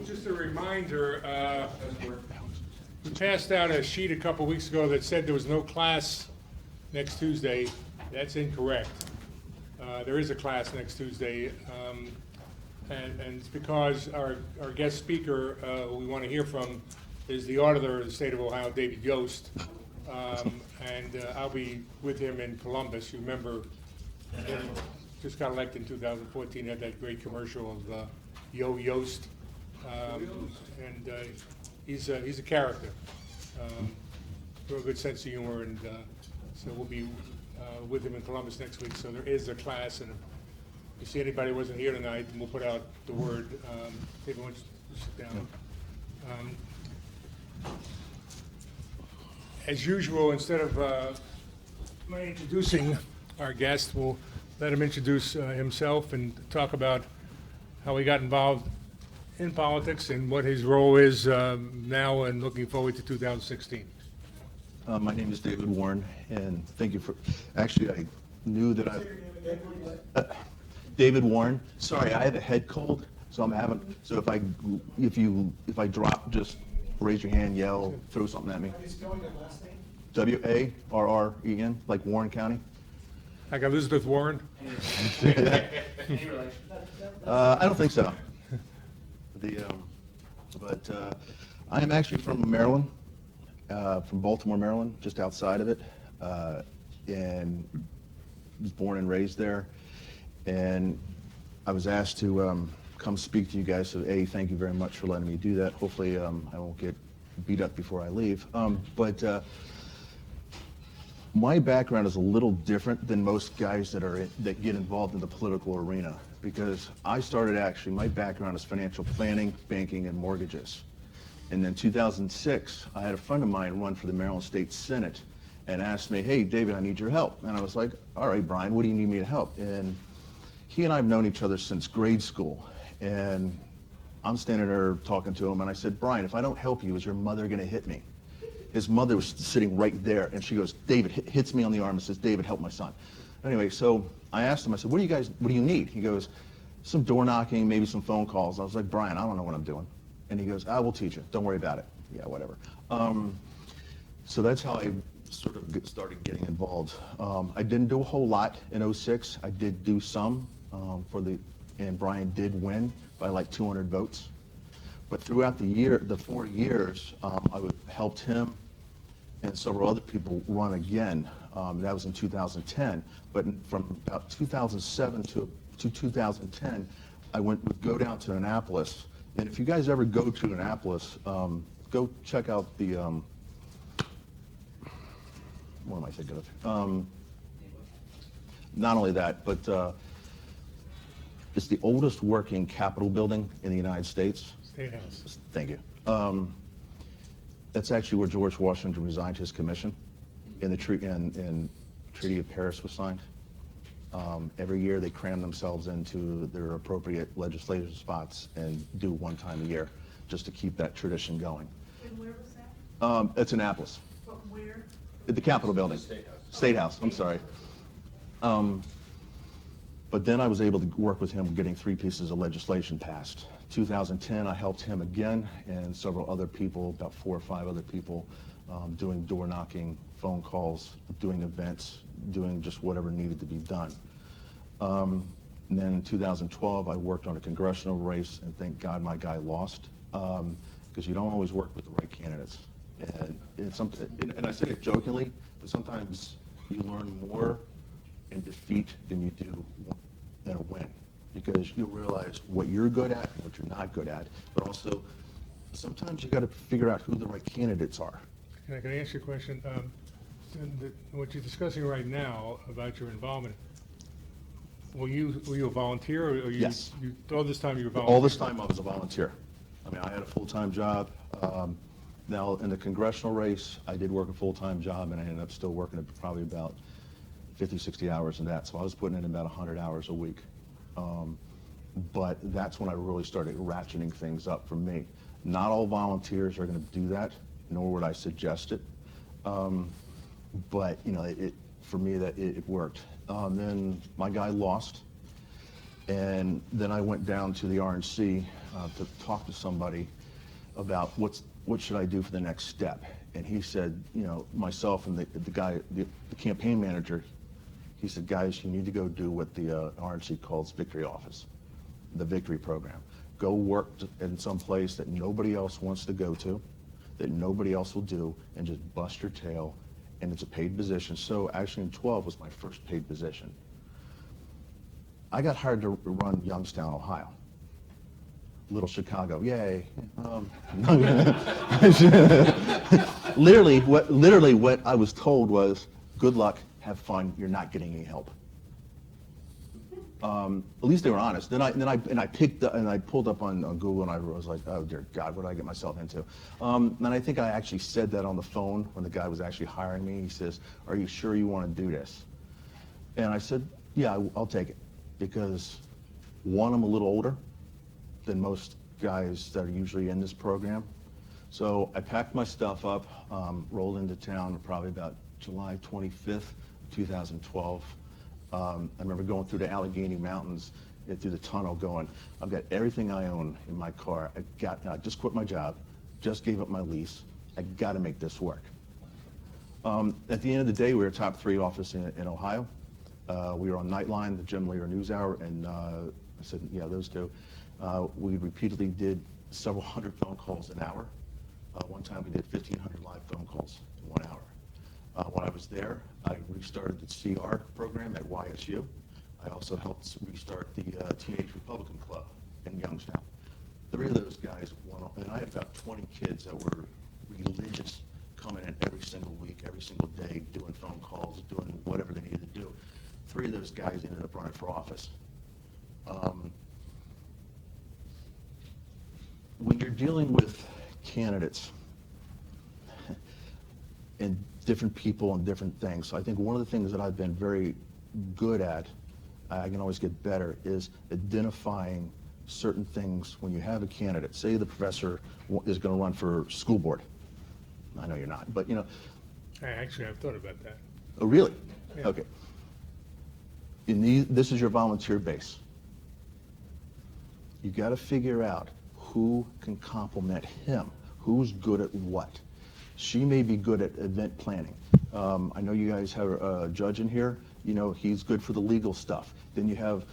Just a reminder, we passed out a sheet a couple weeks ago that said there was no class next Tuesday. That's incorrect. There is a class next Tuesday, and it's because our guest speaker, who we want to hear from, is the auditor of the state of Ohio, David Yost, and I'll be with him in Columbus. You remember, he just got elected in 2014, had that great commercial of Yost, and he's a character. Real good sense of humor, and so we'll be with him in Columbus next week. So there is a class, and if you see anybody who wasn't here tonight, then we'll put out the word. David, why don't you sit down? As usual, instead of my introducing our guest, we'll let him introduce himself and talk about how he got involved in politics and what his role is now and looking forward to 2016. My name is David Warren, and thank you for, actually, I knew that David Warren. Sorry, I have a head cold, so I'm having, so if I drop, just raise your hand, yell, throw something at me. How do you spell your last name? W-A-R-R-E-N, like Warren County. Like Elizabeth Warren? I don't think so. I am actually from Maryland, from Baltimore, Maryland, just outside of it, and was born and raised there. And I was asked to come speak to you guys, so A, thank you very much for letting me do that. Hopefully I won't get beat up before I leave. My background is a little different than most guys that get involved in the political arena, because I started my background is financial planning, banking, and mortgages. And then 2006, I had a friend of mine run for the Maryland State Senate and asked me, hey, David, I need your help. And I was like, all right, Brian, what do you need me to help? And he and I have known each other since grade school. And I'm standing there talking to him, and I said, Brian, if I don't help you, is your mother going to hit me? His mother was sitting right there, and she goes, David, hits me on the arm and says, David, help my son. Anyway, so I asked him, I said, what do you need? He goes, some door knocking, maybe some phone calls. I was like, Brian, I don't know what I'm doing. And he goes, I will teach you. Don't worry about it. Yeah, whatever. So that's how I sort of started getting involved. I didn't do a whole lot in 06. I did do some and Brian did win by like 200 votes. But throughout the 4 years, I helped him and several other people run again. That was in 2010. But from about 2007 to 2010, I would go down to Annapolis. And if you guys ever go to Annapolis, go check out the, what am I thinking of? Not only that, but it's the oldest working Capitol building in the United States. Statehouse. Thank you. That's actually where George Washington resigned his commission, and the Treaty of Paris was signed. Every year they cram themselves into their appropriate legislative spots and do one time a year, just to keep that tradition going. And where was that? It's Annapolis. But where? At the Capitol building. Statehouse, I'm sorry. But then I was able to work with him getting 3 pieces of legislation passed. 2010, I helped him again and several other people, about 4 or 5 other people, doing door knocking, phone calls, doing events, doing just whatever needed to be done. And then in 2012, I worked on a congressional race, and thank God my guy lost, because you don't always work with the right candidates. And I say it jokingly, but sometimes you learn more in defeat than you do in a win, because you realize what you're good at and what you're not good at, but also sometimes you got to figure out who the right candidates are. Can I ask you a question? What you're discussing right now about your involvement, were you a volunteer, or Yes. All this time you were volunteer? All this time I was a volunteer. I mean, I had a full-time job. Now, in the congressional race, I did work a full-time job, and I ended up still working at probably about 50, 60 hours in that. So I was putting in about 100 hours a week. But that's when I really started ratcheting things up for me. Not all volunteers are going to do that, nor would I suggest it. But, you know, for me, it worked. Then my guy lost, and then I went down to the RNC to talk to somebody about what should I do for the next step. And he said, myself and the guy, the campaign manager, he said, guys, you need to go do what the RNC calls Victory Office, the Victory Program. Go work in some place that nobody else wants to go to, that nobody else will do, and just bust your tail. And it's a paid position. So actually in 12 was my first paid position. I got hired to run Youngstown, Ohio. Little Chicago, yay. Literally what I was told was, good luck, have fun, you're not getting any help. At least they were honest. Then I picked up and I pulled up on Google and I was like, oh dear God, what did I get myself into? And I think I actually said that on the phone when the guy was actually hiring me. He says, are you sure you want to do this? And I said, yeah, I'll take it. Because one, I'm a little older than most guys that are usually in this program. So I packed my stuff up, rolled into town probably about July 25th, 2012. I remember going through the Allegheny Mountains, through the tunnel going, I've got everything I own in my car. I just quit my job, just gave up my lease. I got to make this work. At the end of the day, we were a top 3 office in Ohio. We were on Nightline, the Jim Lear News Hour, and I said, yeah, those two. We repeatedly did several hundred phone calls an hour. One time we did 1,500 live phone calls in 1 hour. When I was there, I restarted the CR program at YSU. I also helped restart the Teenage Republican Club in Youngstown. 3 of those guys went on, and I had about 20 kids that were religious, coming in every single week, every single day, doing phone calls, doing whatever they needed to do. 3 of those guys ended up running for office. When you're dealing with candidates and different people and different things, so I think one of the things that I've been very good at, I can always get better, is identifying certain things when you have a candidate. Say the professor is going to run for school board. I know you're not, but I've thought about that. Oh, really? Yeah. Okay. This is your volunteer base. You got to figure out who can complement him, who's good at what. She may be good at event planning. I know you guys have a judge in here. He's good for the legal stuff. Then you have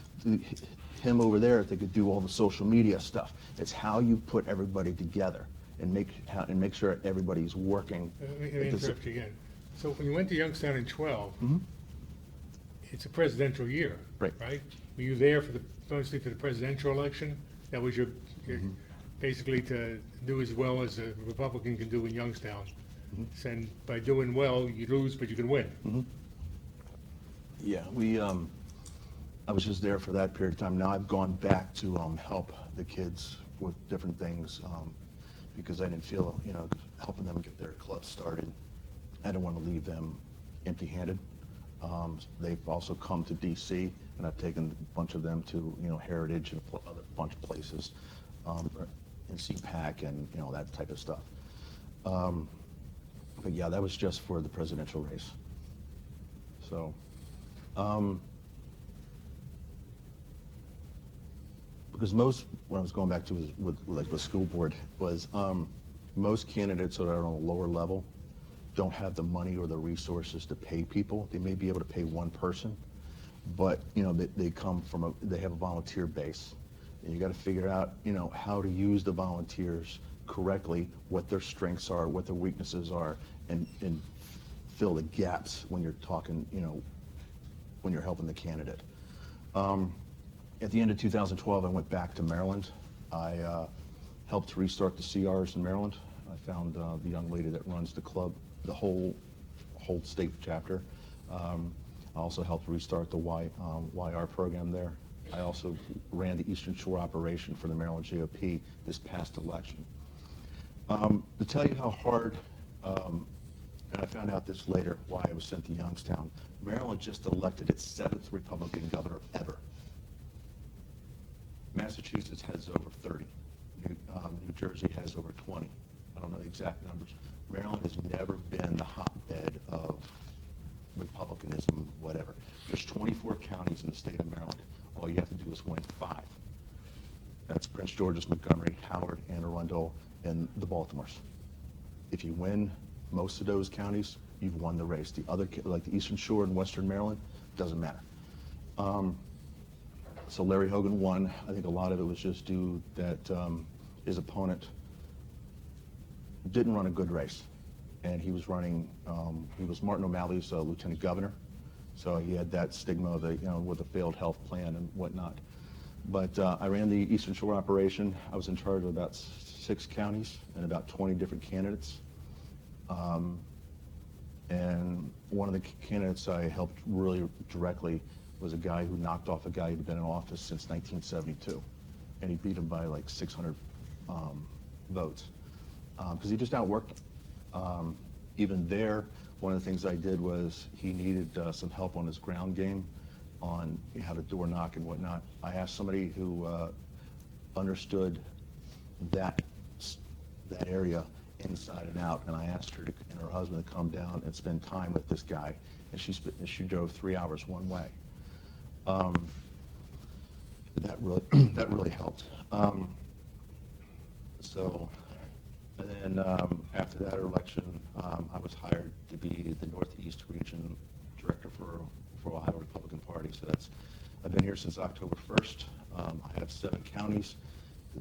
him over there that could do all the social media stuff. It's how you put everybody together and make sure everybody's working. Let me interrupt you again. So when you went to Youngstown in 12, it's a presidential year, Right. Were you there mostly for the presidential election? That was your basically to do as well as a Republican can do in Youngstown. And by doing well, you lose, but you can win. Yeah, I was just there for that period of time. Now I've gone back to help the kids with different things because I didn't feel, helping them get their club started. I didn't want to leave them empty-handed. They've also come to DC, and I've taken a bunch of them to, Heritage and a bunch of places, and CPAC and, that type of stuff. But yeah, that was just for the presidential race. So, because what I was going back to was with school board was most candidates that are on a lower level don't have the money or the resources to pay people. They may be able to pay one person, but they have a volunteer base, and you got to figure out how to use the volunteers correctly, what their strengths are, what their weaknesses are, and fill the gaps when you're talking, when you're helping the candidate. At the end of 2012, I went back to Maryland. I helped restart the CRs in Maryland. I found the young lady that runs the club, the whole state chapter. I also helped restart the YR program there. I also ran the Eastern Shore operation for the Maryland GOP this past election. To tell you how hard, and I found out this later why I was sent to Youngstown, Maryland just elected its 7th Republican governor ever. Massachusetts has over 30. New Jersey has over 20. I don't know the exact numbers. Maryland has never been the hotbed of Republicanism, whatever. There's 24 counties in the state of Maryland. All you have to do is win 5. That's great. Prince George's, Montgomery, Howard, Anne Arundel, and the Baltimores. If you win most of those counties, you've won the race. The other, like the Eastern Shore and Western Maryland, doesn't matter. So Larry Hogan won. I think a lot of it was just due that his opponent didn't run a good race. And he was running, he was Martin O'Malley's lieutenant governor. So he had that stigma of with a failed health plan and whatnot. But I ran the Eastern Shore operation. I was in charge of about 6 counties and about 20 different candidates. And one of the candidates I helped really directly was a guy who knocked off a guy who'd been in office since 1972. And he beat him by like 600 votes. Because he just outworked him. Even there, one of the things I did was he needed some help on his ground game on how to door knock and whatnot. I asked somebody who understood that area inside and out, and I asked her and her husband to come down and spend time with this guy, and she drove 3 hours one way. That really helped. And then after that election, I was hired to be the Northeast Region Director for Ohio Republican Party. So I've been here since October 1st. I have 7 counties,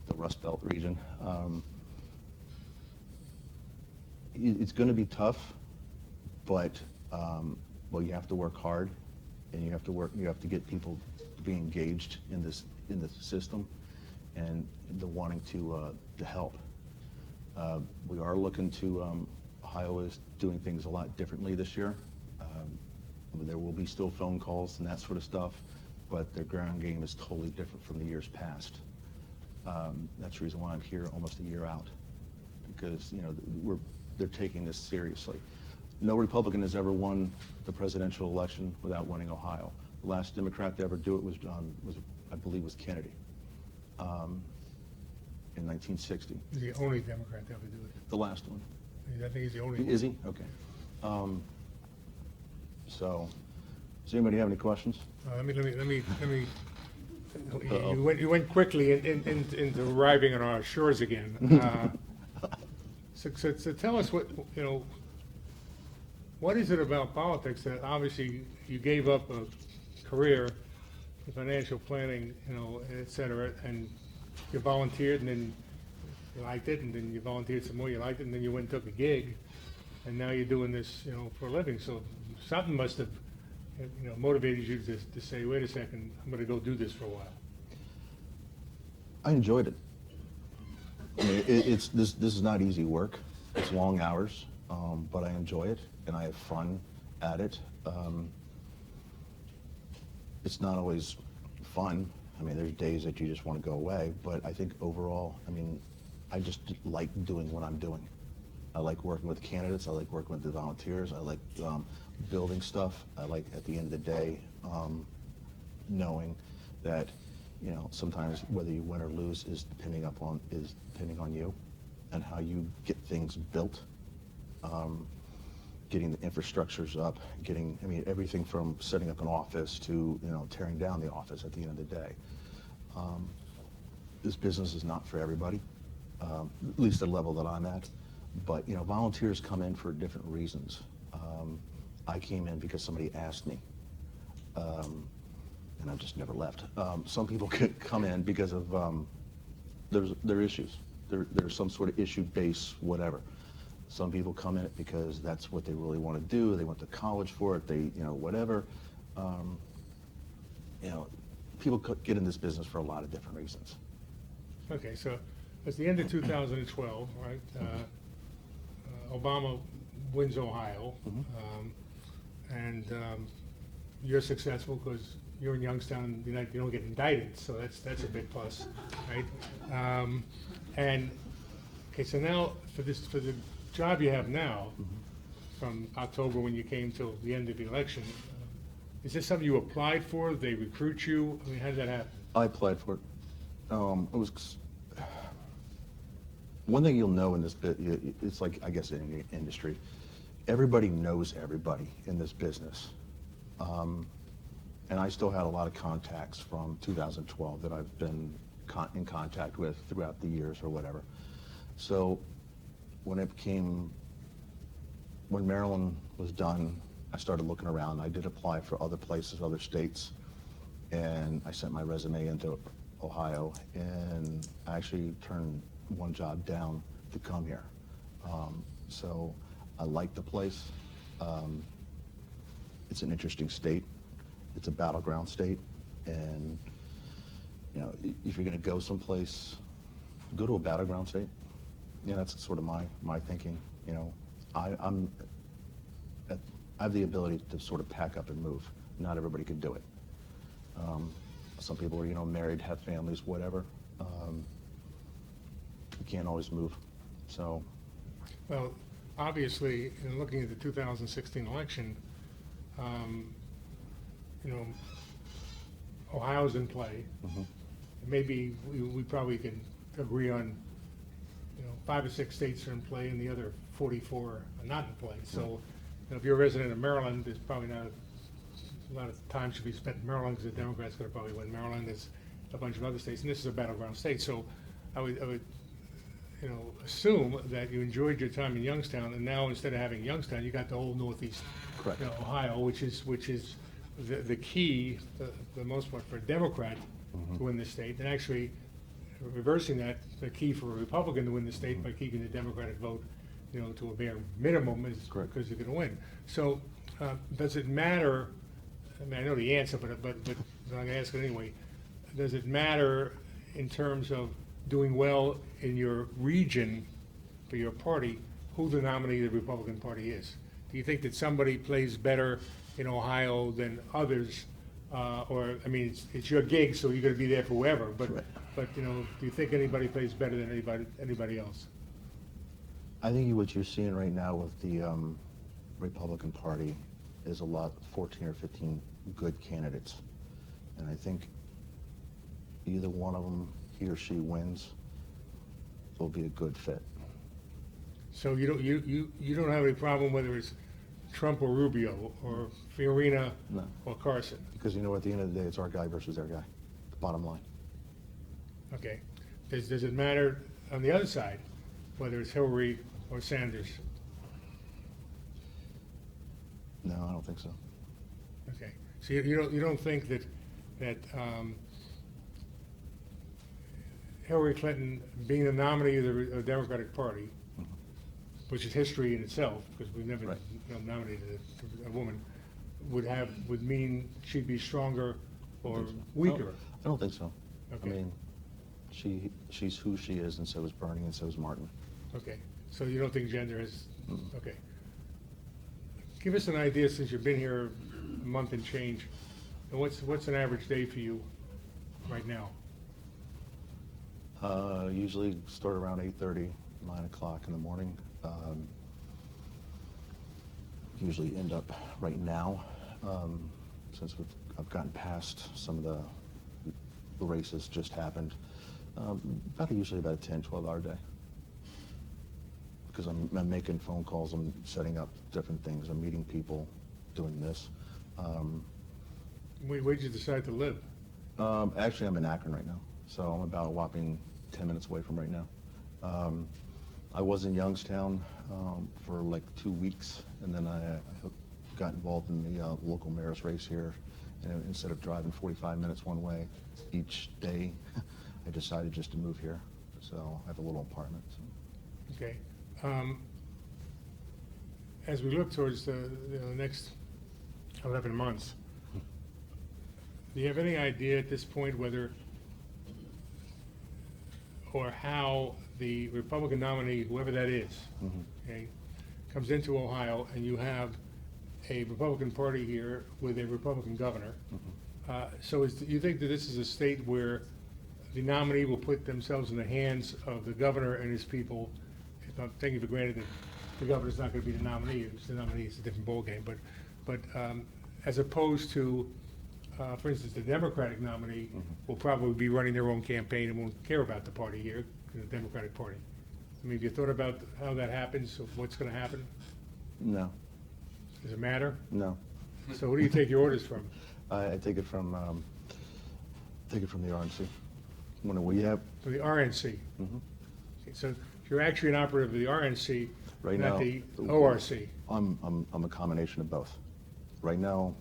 the Rust Belt region. It's going to be tough, but you have to work hard, and you have to get people to be engaged in the system, and the wanting to help. We are looking to, Ohio is doing things a lot differently this year. There will be still phone calls and that sort of stuff, but their ground game is totally different from the years past. That's the reason why I'm here almost a year out, because they're taking this seriously. No Republican has ever won the presidential election without winning Ohio. The last Democrat to ever do it was I believe, was Kennedy. In 1960. He's the only Democrat to ever do it. The last one. I think he's the only one. Is he? Okay. So, does anybody have any questions? Let me. You went quickly into arriving on our shores again. So tell us what is it about politics that obviously you gave up a career in financial planning, et cetera, and you volunteered, and then you liked it, and then you volunteered some more, you liked it, and then you went and took a gig, and now you're doing this, for a living. So something must have, motivated you to say, wait a second, I'm going to go do this for a while. I enjoyed it. I mean, this is not easy work. It's long hours, but I enjoy it, and I have fun at it. It's not always fun. I mean, there's days that you just want to go away, but I think overall, I just like doing what I'm doing. I like working with candidates. I like working with the volunteers. I like building stuff. I like, at the end of the day, knowing that, sometimes whether you win or lose is depending on you and how you get things built. Getting the infrastructures up, everything from setting up an office to, tearing down the office at the end of the day. This business is not for everybody, at least the level that I'm at. But, volunteers come in for different reasons. I came in because somebody asked me, and I've just never left. Some people could come in because of their issues. There's some sort of issue-based whatever. Some people come in it because that's what they really want to do. They went to college for it. They, whatever. People get in this business for a lot of different reasons. Okay, so it's the end of 2012, right? Obama wins Ohio, and you're successful because you're in Youngstown. You don't get indicted, so that's a big plus, right? And okay, so now for the job you have now, from October when you came till the end of the election, is this something you applied for? Did they recruit you? How did that happen? I applied for it. It was one thing you'll know in this bit. It's like, I guess, in any industry, everybody knows everybody in this business, and I still had a lot of contacts from 2012 that I've been in contact with throughout the years or whatever. So when Maryland was done, I started looking around. I did apply for other places, other states, and I sent my resume into Ohio, and I actually turned one job down to come here. So I like the place. It's an interesting state. It's a battleground state, and you know, if you're going to go someplace, go to a battleground state. Yeah, that's sort of my thinking. You know, I have the ability to sort of pack up and move. Not everybody could do it. Some people are, you know, married, have families, whatever. You can't always move. So, Well, obviously, in looking at the 2016 election, you know, Ohio's in play. Maybe we probably can agree on, you know, 5 or 6 states are in play and the other 44 are not in play. So, you know, if you're a resident of Maryland, there's probably not a lot of time should be spent in Maryland because the Democrats going to probably win Maryland. There's a bunch of other states, and this is a battleground state. So I would, you know, assume that you enjoyed your time in Youngstown, and now instead of having Youngstown, you got the whole Northeast, Correct. you know, Ohio, which is the key, for the most part, for a Democrat to win the state, and actually reversing that, the key for a Republican to win the state by keeping the Democratic vote, you know, to a bare minimum is Correct. because you're going to win. So does it matter? I mean, I know the answer, but I'm going to ask it anyway. Does it matter in terms of doing well in your region for your party, who the nominee of the Republican Party is? Do you think that somebody plays better in Ohio than others? Or, I mean, it's your gig, so you're going to be there for whoever, but, Right. but, you know, do you think anybody plays better than anybody else? I think what you're seeing right now with the Republican Party is 14 or 15 good candidates. And I think either one of them, he or she wins, will be a good fit. So you don't have any problem whether it's Trump or Rubio or Fiorina No. or Carson? Because you know, at the end of the day, it's our guy versus their guy, the bottom line. Okay. Does it matter on the other side, whether it's Hillary or Sanders? No, I don't think so. Okay. So you don't think that Hillary Clinton being the nominee of the Democratic Party, which is history in itself, because we've never Right. nominated a woman, would mean she'd be stronger or think so. weaker? I don't think so. Okay. I mean, she's who she is, and so is Bernie, and so is Martin. Okay, so you don't think gender is, okay. Give us an idea, since you've been here a month and change, and what's an average day for you right now? Usually start around 8:30, 9 o'clock in the morning. Usually end up right now, since I've gotten past some of the races just happened, usually about a 10, 12-hour day. Because I'm making phone calls, I'm setting up different things, I'm meeting people, doing this. Where'd you decide to live? Actually, I'm in Akron right now, so I'm about a whopping 10 minutes away from right now. I was in Youngstown for like 2 weeks, and then I got involved in the local mayor's race here. And instead of driving 45 minutes one way each day, I decided just to move here. So I have a little apartment. So. Okay. As we look towards the next 11 months, do you have any idea at this point whether or how the Republican nominee, whoever that is, okay, comes into Ohio, and you have a Republican Party here with a Republican governor? So do you think that this is a state where the nominee will put themselves in the hands of the governor and his people? If I'm taking for granted that the governor's not going to be the nominee, if it's the nominee, it's a different ballgame, but as opposed to, for instance, the Democratic nominee will probably be running their own campaign and won't care about the party here, the Democratic Party. I mean, have you thought about how that happens, or what's going to happen? No, Does it matter? no. So who do you take your orders from? I take it from the RNC. When we have, For the RNC. So you're actually an operative of the RNC, Right not now, the ORC. I'm a combination of both. Right now,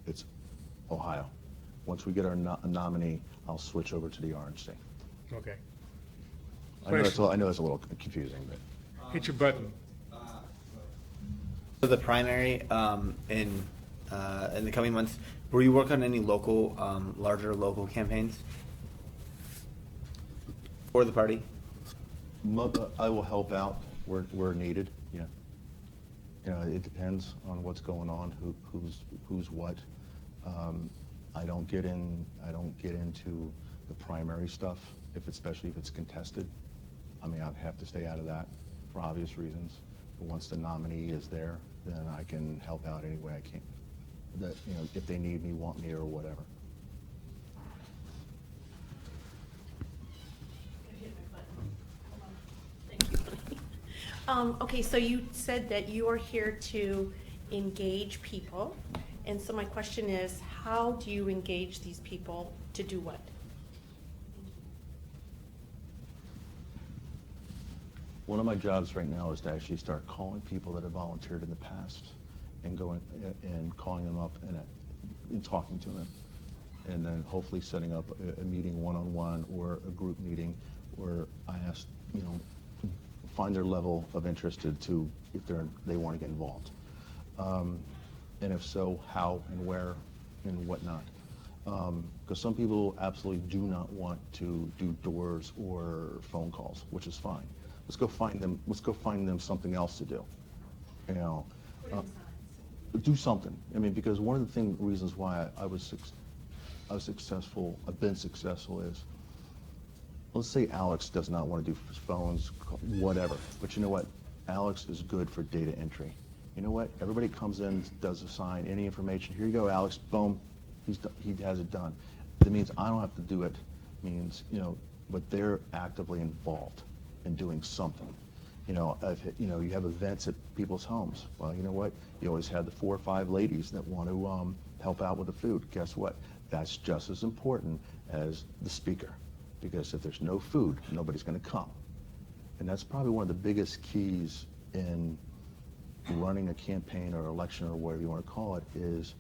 it's Ohio. Once we get our nominee, I'll switch over to the RNC. Okay. I know it's a little confusing, but Hit your button. For the primary, in the coming months, will you work on any local, larger local campaigns for the party? I will help out where needed, yeah. You know, it depends on what's going on, who's what. I don't get into the primary stuff, especially if it's contested. I mean, I'd have to stay out of that for obvious reasons. But once the nominee is there, then I can help out any way I can. That, you know, if they need me, want me, or whatever. Okay, so you said that you are here to engage people, and so my question is, how do you engage these people to do what? One of my jobs right now is to actually start calling people that have volunteered in the past and going and calling them up and talking to them. And then hopefully setting up a meeting one-on-one or a group meeting where I ask, you know, find their level of interest to if they want to get involved. And if so, how and where and whatnot. Because some people absolutely do not want to do doors or phone calls, which is fine. Let's go find them something else to do. You know, do something. I mean, because one of the reasons why I've been successful is, let's say Alex does not want to do phones, whatever. But you know what? Alex is good for data entry. You know what? Everybody comes in, does a sign, any information. Here you go, Alex. Boom. He has it done. That means I don't have to do it. Means, you know, but they're actively involved in doing something. You know, you have events at people's homes. Well, you know what? You always have the 4 or 5 ladies that want to help out with the food. Guess what? That's just as important as the speaker. Because if there's no food, nobody's going to come. And that's probably one of the biggest keys in running a campaign or election or whatever you want to call it, is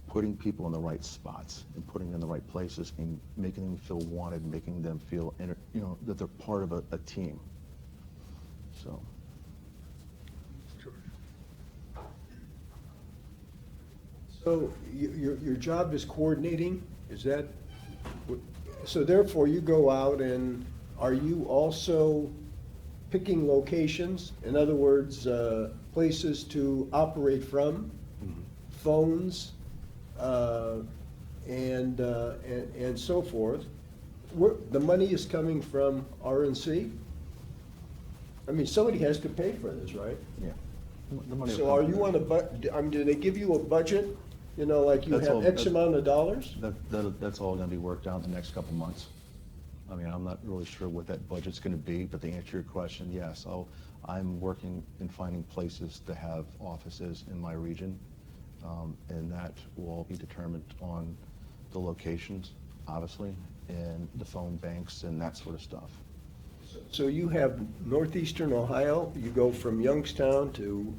putting people in the right spots and putting them in the right places and making them feel wanted, making them feel, you know, that they're part of a team. So. So your job is coordinating, is that, so therefore you go out and are you also picking locations? In other words, places to operate from, phones, and so forth. The money is coming from RNC? I mean, somebody has to pay for this, right? Yeah. The money So will are come you from on a, do they give you a budget? You know, like you That's have all- X amount of dollars? That's all going to be worked out in the next couple months. I mean, I'm not really sure what that budget's going to be, but to answer your question, yes, I'm working and finding places to have offices in my region, and that will all be determined on the locations, obviously, and the phone banks and that sort of stuff. So you have northeastern Ohio, you go from Youngstown to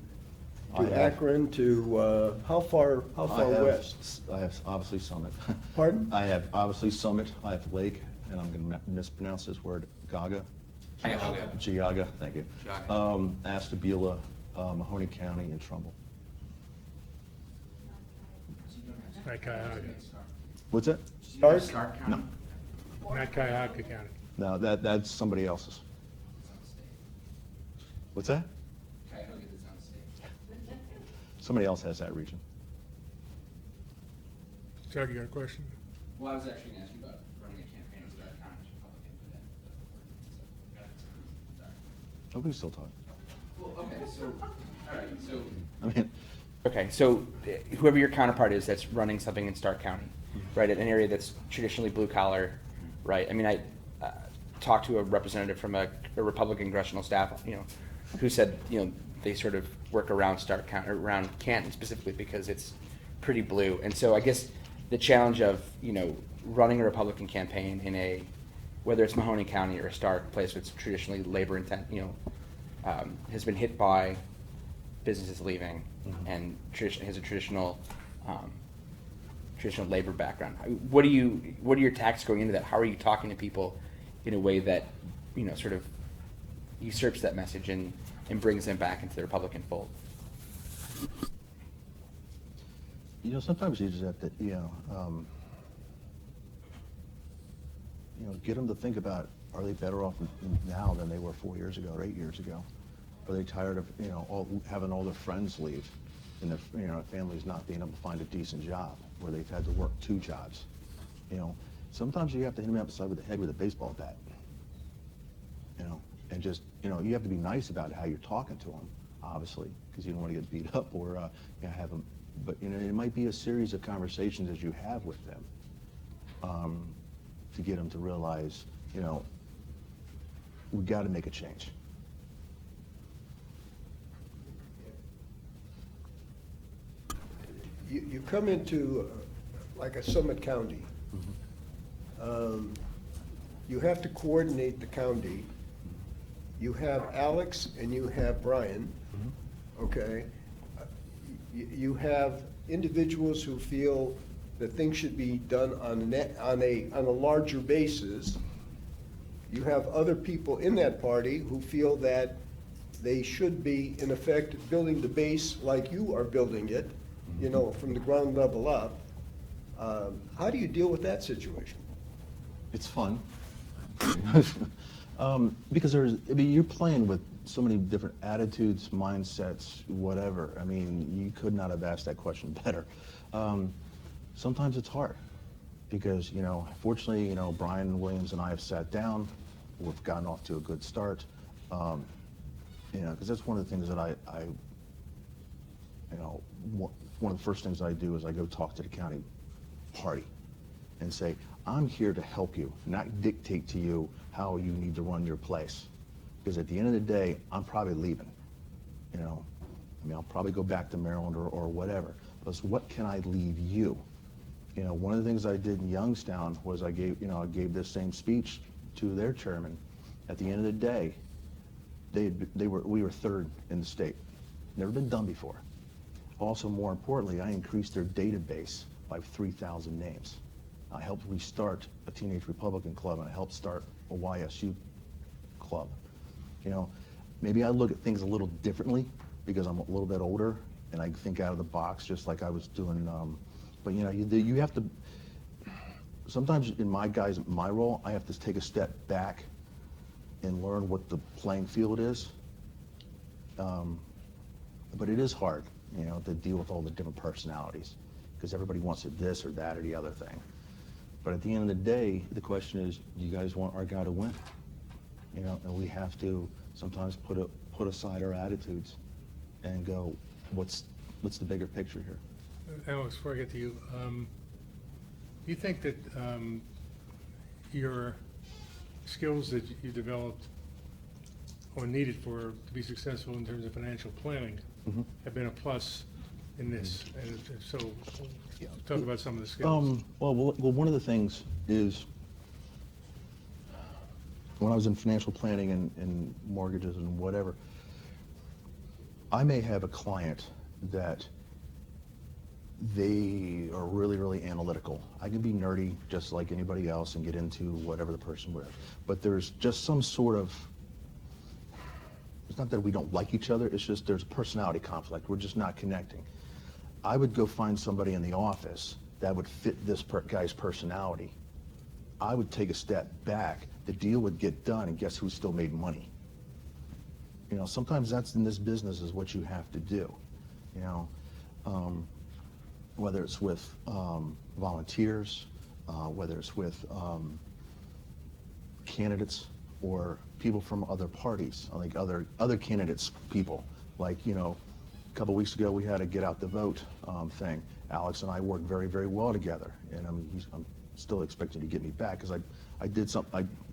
I have- Akron to, how far west? I have obviously Summit. Pardon? I have obviously Summit, I have Lake, and I'm going to mispronounce this word, Geauga, thank you. Ashtabula, Mahoney County, and Trumbull. Not Cuyahoga. What's that? Stark? No, Not Cuyahoga County. no, that's somebody else's. What's that? Cuyahoga does not state. Somebody else has that region. Chuck, you got a question? Well, I was actually going to ask you about running a campaign in Stark County, which Republican put in. Sorry. Nobody's still talking. Well, okay, so, all right, so. I mean, Okay, so whoever your counterpart is that's running something in Stark County, right, an area that's traditionally blue collar, right? I mean, I talked to a representative from a Republican congressional staff, you know, who said, you know, they sort of work around Stark County, around Canton specifically because it's pretty blue. And so I guess the challenge of, you know, running a Republican campaign in a whether it's Mahoney County or a Stark place that's traditionally labor intent, has been hit by businesses leaving and has a traditional labor background. What are your tactics going into that? How are you talking to people in a way that sort of usurps that message and brings them back into the Republican fold? Sometimes you just have to, get them to think about, are they better off now than they were 4 years ago or 8 years ago? Are they tired of, having all their friends leave and their, families not being able to find a decent job where they've had to work 2 jobs? Sometimes you have to hit them upside the head with a baseball bat, and just, you have to be nice about how you're talking to them, obviously, because you don't want to get beat up or have them. But it might be a series of conversations as you have with them to get them to realize, we got to make a change. You come into like a Summit County. You have to coordinate the county. You have Alex and you have Brian, okay? You have individuals who feel that things should be done on a larger basis. You have other people in that party who feel that they should be, in effect, building the base like you are building it, from the ground level up. How do you deal with that situation? It's fun. Because you're playing with so many different attitudes, mindsets, whatever. You could not have asked that question better. Sometimes it's hard because, fortunately, Brian Williams and I have sat down. We've gotten off to a good start. Because that's one of the things that one of the first things I do is I go talk to the county party and say, I'm here to help you, not dictate to you how you need to run your place. Because at the end of the day, I'm probably leaving. I'll probably go back to Maryland or whatever. But what can I leave you? One of the things I did in Youngstown was I gave this same speech to their chairman. At the end of the day, we were 3rd in the state. Never been done before. Also, more importantly, I increased their database by 3,000 names. I helped restart a Teenage Republican Club, and I helped start a YSU club. Maybe I look at things a little differently because I'm a little bit older and I think out of the box just like I was doing. But you have to, sometimes in my role, I have to take a step back and learn what the playing field is. But it is hard, to deal with all the different personalities because everybody wants it this or that or the other thing. But at the end of the day, the question is, do you guys want our guy to win? And we have to sometimes put aside our attitudes and go, what's the bigger picture here? Alex, before I get to you, do you think that your skills that you developed or needed to be successful in terms of financial planning have been a plus in this? And if so, talk about some of the skills. Well, one of the things is when I was in financial planning and mortgages and whatever, I may have a client that they are really, really analytical. I can be nerdy just like anybody else and get into whatever the person would. But there's just some sort of, it's not that we don't like each other, it's just there's a personality conflict. We're just not connecting. I would go find somebody in the office that would fit this guy's personality. I would take a step back, the deal would get done, and guess who still made money? Sometimes that's in this business is what you have to do. Whether it's with volunteers, whether it's with candidates or people from other parties, like other candidates, people. Like, a couple weeks ago we had a get out the vote thing. Alex and I worked very, very well together, and I'm still expecting to get me back because I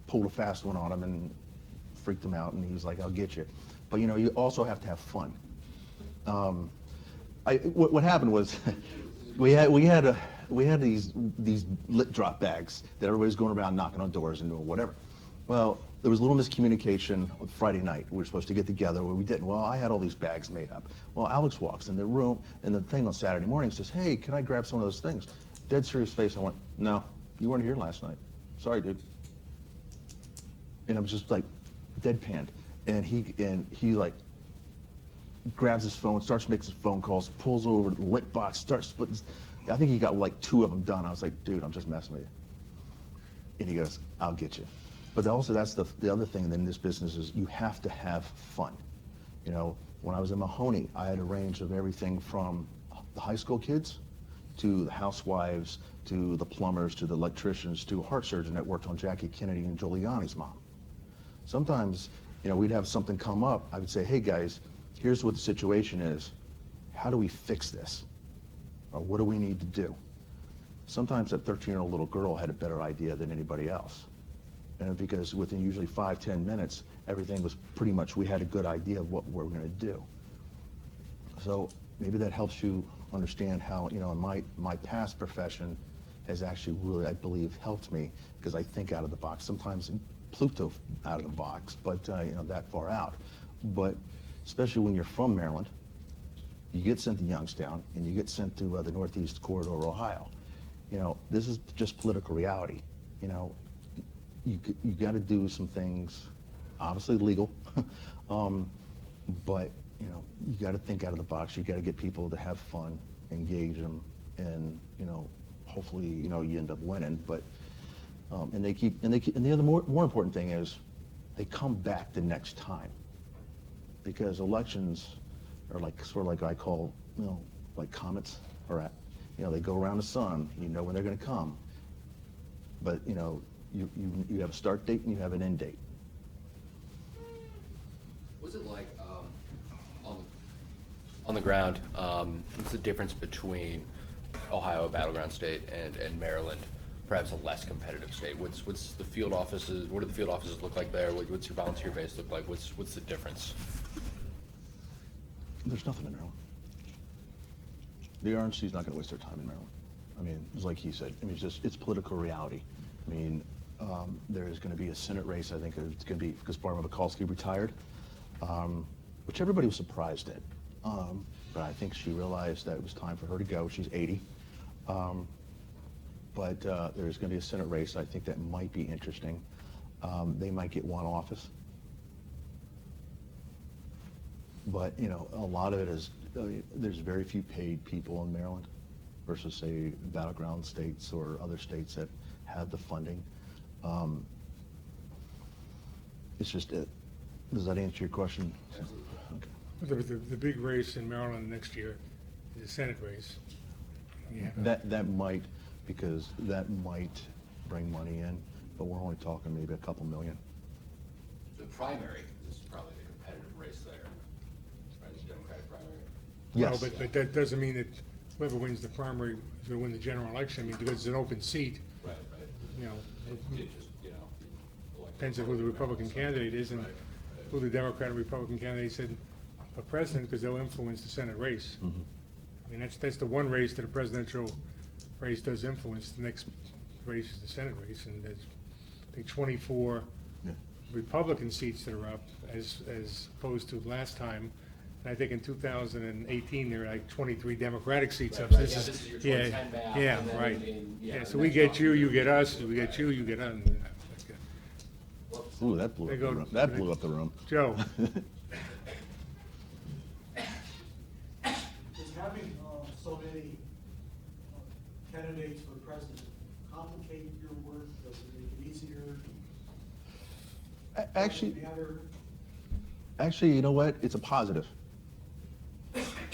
pulled a fast one on him and freaked him out, and he was like, I'll get you. But you also have to have fun. What happened was we had we had these lit drop bags that everybody's going around knocking on doors and doing whatever. Well, there was a little miscommunication on Friday night. We were supposed to get together, but we didn't. Well, I had all these bags made up. Well, Alex walks in the room, and the thing on Saturday morning says, hey, can I grab some of those things? Dead serious face. I went, no, you weren't here last night. Sorry, dude. And I was just like deadpanned. And he like grabs his phone, starts making some phone calls, pulls over the lit box, starts splitting. I think he got like 2 of them done. I was like, dude, I'm just messing with you. And he goes, I'll get you. But also that's the other thing in this business is you have to have fun. You know, when I was in Mahoney, I had a range of everything from the high school kids to the housewives, to the plumbers, to the electricians, to a heart surgeon that worked on Jackie Kennedy and Giuliani's mom. Sometimes, you know, we'd have something come up. I would say, hey guys, here's what the situation is. How do we fix this? Or what do we need to do? Sometimes that 13-year-old little girl had a better idea than anybody else. And because within usually 5-10 minutes, everything was pretty much, we had a good idea of what we're going to do. So maybe that helps you understand how, you know, my past profession has actually really, I believe, helped me because I think out of the box. Sometimes Pluto out of the box, but, you know, that far out. But especially when you're from Maryland, you get sent to Youngstown and you get sent to the Northeast Corridor, Ohio. You know, this is just political reality. You know, you got to do some things, obviously legal, but you know, you got to think out of the box. You got to get people to have fun, engage them, and you know, hopefully, you know, you end up winning. But and the other more important thing is they come back the next time, because elections are like sort of like I call, you know, like comets, or you know, they go around the sun. You know when they're going to come, but you know. You have a start date and you have an end date. What's it like on the ground? What's the difference between Ohio, a battleground state, and Maryland, perhaps a less competitive state? What's the field offices? What do the field offices look like there? What's your volunteer base look like? What's the difference? There's nothing in Maryland. The RNC's not going to waste their time in Maryland. I mean, it's like he said. I mean, it's political reality. I mean, there is going to be a Senate race. I think it's going to be because Barbara Mikulski retired, which everybody was surprised at. But I think she realized that it was time for her to go. She's 80. But there's going to be a Senate race. I think that might be interesting. They might get one office. But, you know, a lot of it is, there's very few paid people in Maryland versus, say, battleground states or other states that have the funding. It's just, does that answer your question? Okay. The big race in Maryland next year is a Senate race. Yeah. That might, because that might bring money in, but we're only talking maybe a couple million. The primary is probably the competitive race there, right? The Democratic primary. Yes. Well, but that doesn't mean that whoever wins the primary is going to win the general election. I mean, because it's an open seat. Right. You know, It just, you know, depends on who the Republican candidate is and who the Democrat and Republican candidates in for president, because they'll influence the Senate race. Mhm. I mean, that's the one race that a presidential race does influence. The next race is the Senate race, and there's, I think, 24 Yeah. Republican seats that are up as opposed to last time. And I think in 2018, there were like 23 Democratic seats up. Right, This yeah, is, this is your yeah, 2010 map, yeah, and then right. yeah, Yeah, so the we next get one. you, you get us, we get you, you get us. That's good. Ooh, that blew They up go- the room. That blew up the room. Joe? Does having so many candidates for president complicate your work? Does it make it easier? Actually, Together? Actually, you know what? It's a positive.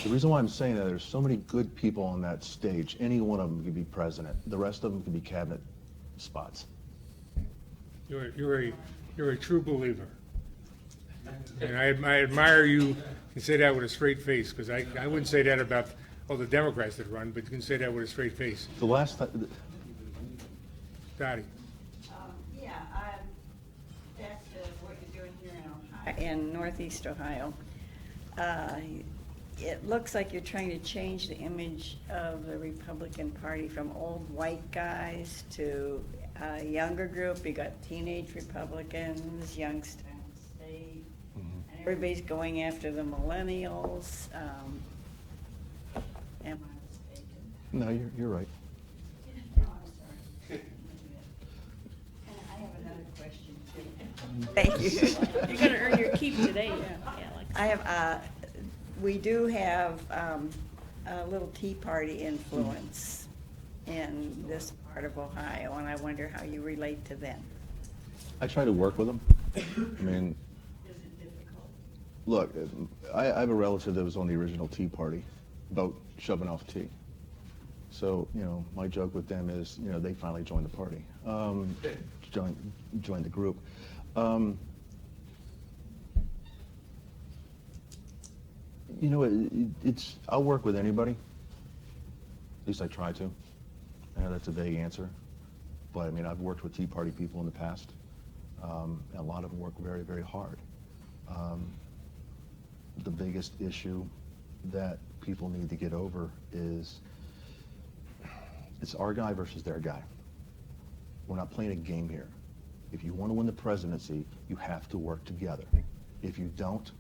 The reason why I'm saying that, there's so many good people on that stage. Any one of them could be president. The rest of them could be cabinet spots. You're a true believer. And I admire you can say that with a straight face, because I wouldn't say that about all the Democrats that run, but you can say that with a straight face. The last time, Dottie? Yeah, back to what you're doing here in Ohio, in Northeast Ohio. it looks like you're trying to change the image of the Republican Party from old white guys to a younger group. You got teenage Republicans, Youngstown State, and everybody's going after the millennials. Am I mistaken? No, you're right. No, I'm sorry. And I have another question too. Thank you. You're gonna earn your keep today, yeah, Alex. I have, we do have a little Tea Party influence in this part of Ohio, and I wonder how you relate to them. I try to work with them. I mean, Is it difficult? look, I have a relative that was on the original Tea Party, boat shoving off tea. So, my joke with them is, they finally joined the party, joined the group. I'll work with anybody. At least I try to. I know that's a vague answer, but I mean, I've worked with Tea Party people in the past. And a lot of them work very, very hard. The biggest issue that people need to get over is it's our guy versus their guy. We're not playing a game here. If you want to win the presidency, you have to work together. If you don't,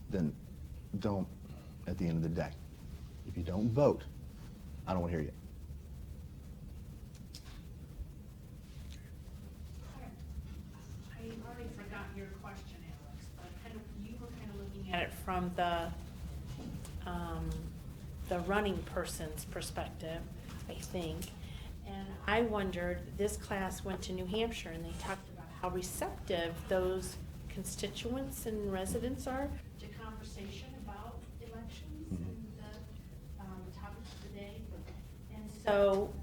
then don't at the end of the day. If you don't vote, I don't want to hear you. I already forgot your question, Alex, but you were kind of looking at it from the running person's perspective, I think. And I wondered, this class went to New Hampshire and they talked about how receptive those constituents and residents are to conversation about elections and the topics of the day. And so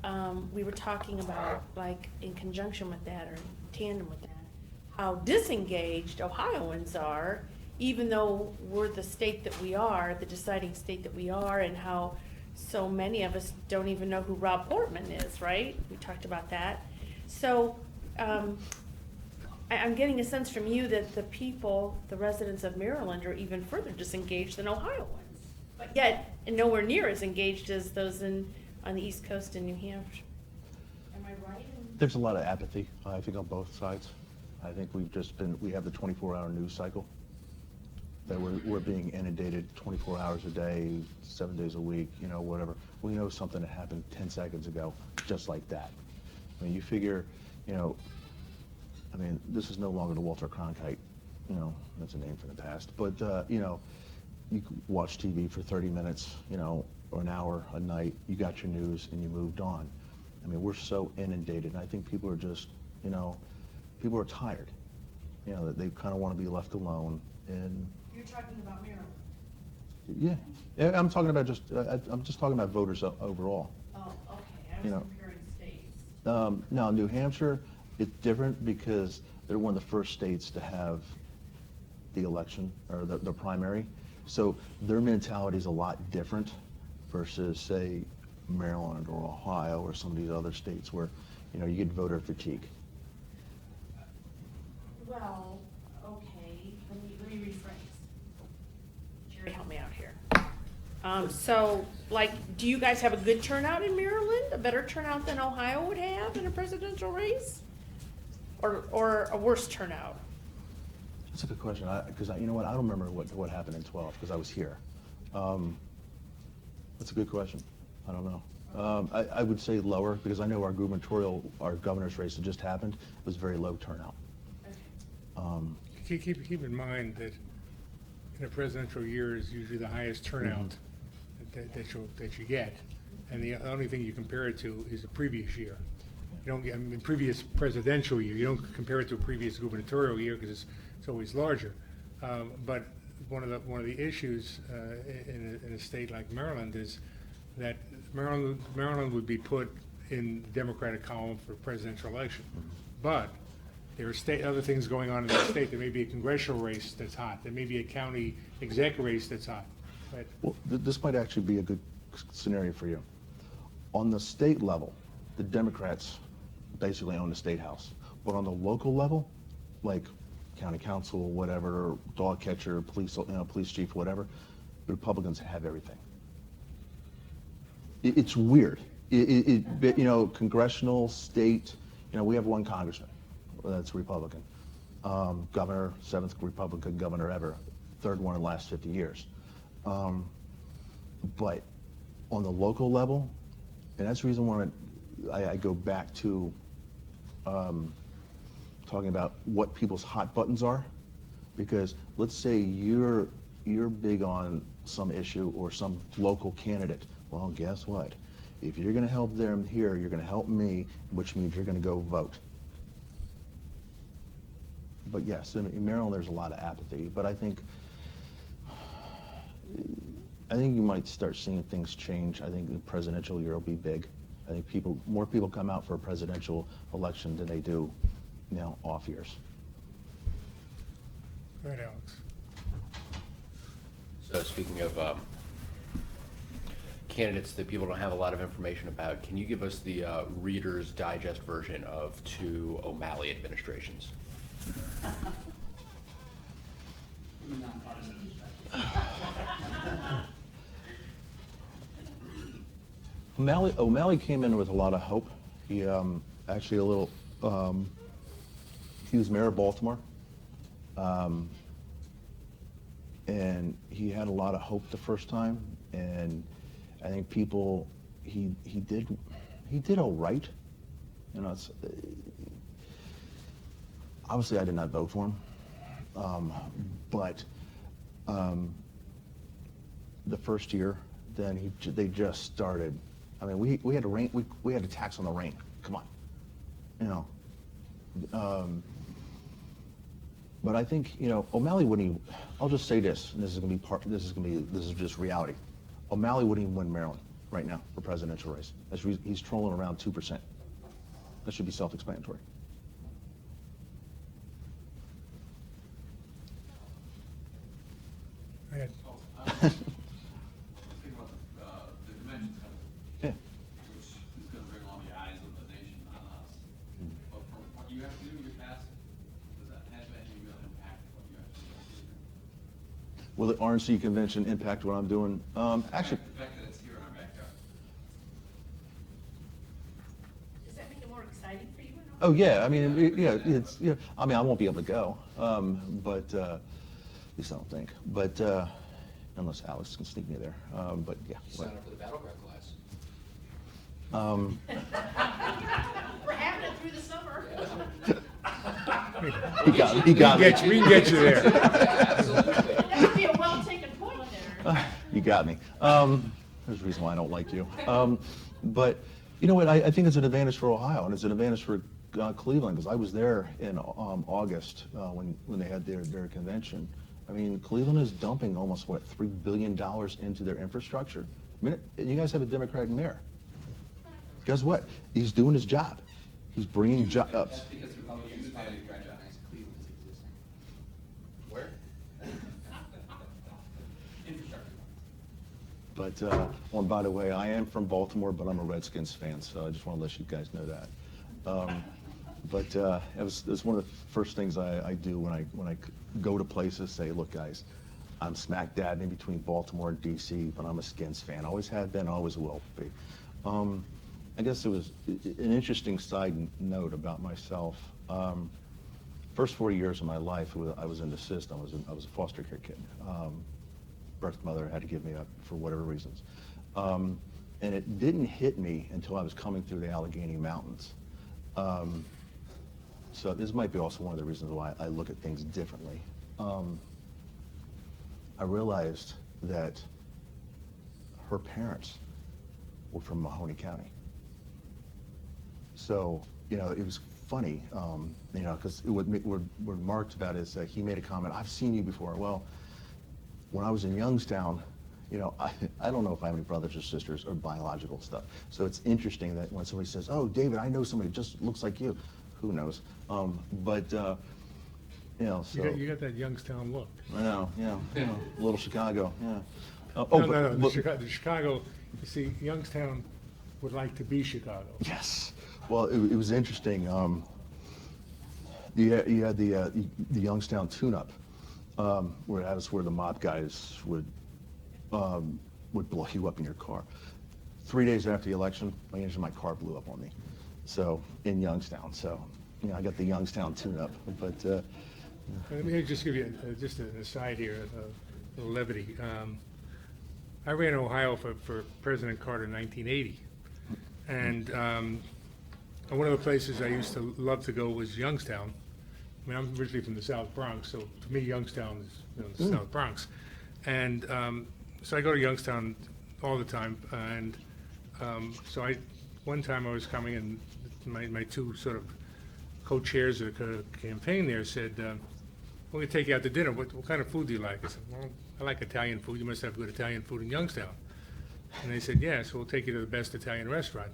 we were talking about, like, in conjunction with that or in tandem with that, how disengaged Ohioans are, even though we're the state that we are, the deciding state that we are, and how so many of us don't even know who Rob Portman is, right? We talked about that. So I'm getting a sense from you that the people, the residents of Maryland, are even further disengaged than Ohioans, but yet and nowhere near as engaged as those on the East Coast in New Hampshire. Am I right? There's a lot of apathy, I think, on both sides. I think we have the 24-hour news cycle, that we're being inundated 24 hours a day, 7 days a week, whatever. We know something that happened 10 seconds ago, just like that. I mean, you figure, this is no longer the Walter Cronkite, that's a name from the past, but, you can watch TV for 30 minutes, or an hour a night, you got your news and you moved on. I mean, we're so inundated, and I think people are just, people are tired, that they kind of want to be left alone. And You're talking about Maryland. yeah, I'm talking about I'm just talking about voters overall. Oh, okay. I was comparing states. Now, New Hampshire, it's different because they're one of the first states to have the election or the primary. So their mentality is a lot different versus, say, Maryland or Ohio or some of these other states where, you get voter fatigue. Well, okay, let me rephrase. Jerry, help me out here. So, like, do you guys have a good turnout in Maryland? A better turnout than Ohio would have in a presidential race? Or a worse turnout? That's a good question, because you know what, I don't remember what happened in 12, because I was here. That's a good question. I don't know. I would say lower, because I know our governor's race that just happened was very low turnout. Keep in mind that in a presidential year is usually the highest turnout that you get, and the only thing you compare it to is the previous year. You don't get, previous presidential year, you don't compare it to a previous gubernatorial year because it's always larger. But one of the issues in a state like Maryland is that Maryland would be put in the Democratic column for presidential election, but there are other things going on in the state. There may be a congressional race that's hot. There may be a county exec race that's hot. But Well, this might actually be a good scenario for you. On the state level, the Democrats basically own the Statehouse. But on the local level, like county council, whatever, dog catcher, police chief, whatever, the Republicans have everything. It's weird. But, you know, congressional, state, you know, we have one congressman that's Republican. Governor, 7th Republican governor ever, 3rd one in the last 50 years. But on the local level, and that's the reason why I go back to talking about what people's hot buttons are, because let's say you're big on some issue or some local candidate. Well, guess what? If you're going to help them here, you're going to help me, which means you're going to go vote. But yes, in Maryland there's a lot of apathy, but I think you might start seeing things change. I think the presidential year will be big. I think more people come out for a presidential election than they do, you know, off years. Go ahead, Alex. So speaking of candidates that people don't have a lot of information about, can you give us the Reader's Digest version of 2 OMalley administrations? O'Malley came in with a lot of hope. He actually he was mayor of Baltimore, and he had a lot of hope the first time, and I think he did all right. You know, obviously I did not vote for him, but the first year, then they just started. I mean, we had we had a tax on the rain. Come on, you know. But I think, you know, O'Malley wouldn't even, I'll just say this, and this is just reality. O'Malley wouldn't even win Maryland right now for presidential race. He's trolling around 2%. That should be self-explanatory. Go ahead. Think about the dimensions of it, Yeah. which is going to bring all the eyes of the nation on us. But from what you have to do in your past, does that have any real impact on what you have to do? Will the RNC convention impact what I'm doing? Actually, The fact that it's here in our backyard. Does that make it more exciting for you? oh yeah, I mean, I mean, I won't be able to go, but at least I don't think. But unless Alex can sneak me there. But yeah. Sign up for the Battleground class. We're having it through the summer. He got me. We can get you there. That would be a well-taken point there. You got me. There's a reason why I don't like you. But you know what? I think it's an advantage for Ohio, and it's an advantage for Cleveland, because I was there in August when they had their convention. I mean, Cleveland is dumping almost, what, $3 billion into their infrastructure. You guys have a Democratic mayor. Guess what? He's doing his job. He's bringing jobs. That's because Republicans finally recognize Cleveland's existing. Where? Infrastructure. But, well, by the way, I am from Baltimore, but I'm a Redskins fan, so I just want to let you guys know that. But it's one of the first things I do when I go to places, say, look, guys, I'm smack dab in between Baltimore and D.C., but I'm a Skins fan. Always have been, always will be. I guess it was an interesting side note about myself. First 4 years of my life, I was in the system. I was a foster care kid. Birth mother had to give me up for whatever reasons. And it didn't hit me until I was coming through the Allegheny Mountains. So this might be also one of the reasons why I look at things differently. I realized that her parents were from Mahoney County. So, you know, it was funny, you know, because what marked about is he made a comment, I've seen you before. Well, when I was in Youngstown, you know, I don't know if I have any brothers or sisters or biological stuff. So it's interesting that when somebody says, oh, David, I know somebody who just looks like you. Who knows? But, you know, so. You got that Youngstown look. I know, yeah, little Chicago, yeah. No. The Chicago, you see, Youngstown would like to be Chicago. Yes. Well, it was interesting. You had the Youngstown tune-up, where that was where the mob guys would would blow you up in your car. 3 days after the election, my engine of my car blew up on me. So, in Youngstown. So, you know, I got the Youngstown tune-up. But Let me just give you just an aside here, a little levity. I ran Ohio for President Carter in 1980. And one of the places I used to love to go was Youngstown. I mean, I'm originally from the South Bronx, so to me, Youngstown is, you know, the South Bronx. And so I go to Youngstown all the time. And so one time I was coming, and my two sort of co-chairs of the campaign there said, we're going to take you out to dinner. What kind of food do you like? I said, well, I like Italian food. You must have good Italian food in Youngstown. And they said, yeah, so we'll take you to the best Italian restaurant.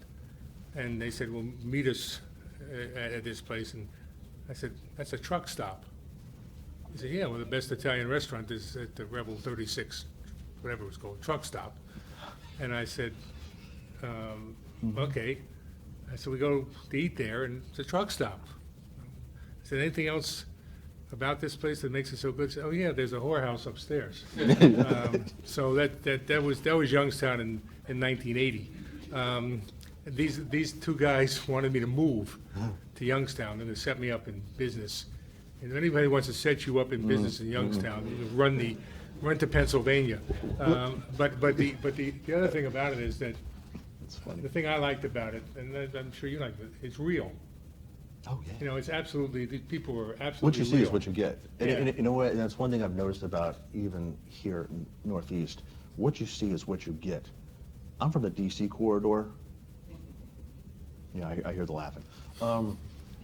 And they said, well, meet us at this place. And I said, that's a truck stop. He said, yeah, well, the best Italian restaurant is at the Rebel 36, whatever it was called, truck stop. And I said, okay. I said, we go to eat there, and it's a truck stop. I said, anything else about this place that makes it so good? He said, oh yeah, there's a whorehouse upstairs. So that was Youngstown in 1980. These two guys wanted me to move to Youngstown and to set me up in business. And if anybody wants to set you up in business in Youngstown, you run to Pennsylvania. But the other thing about it is that the thing I liked about it, and I'm sure you liked it, it's real. oh yeah. You know, it's absolutely, the people are absolutely What you see real. is what you get. And, Yeah. and you know what? And that's one thing I've noticed about even here in Northeast. What you see is what you get. I'm from the DC corridor. Yeah, I hear the laughing.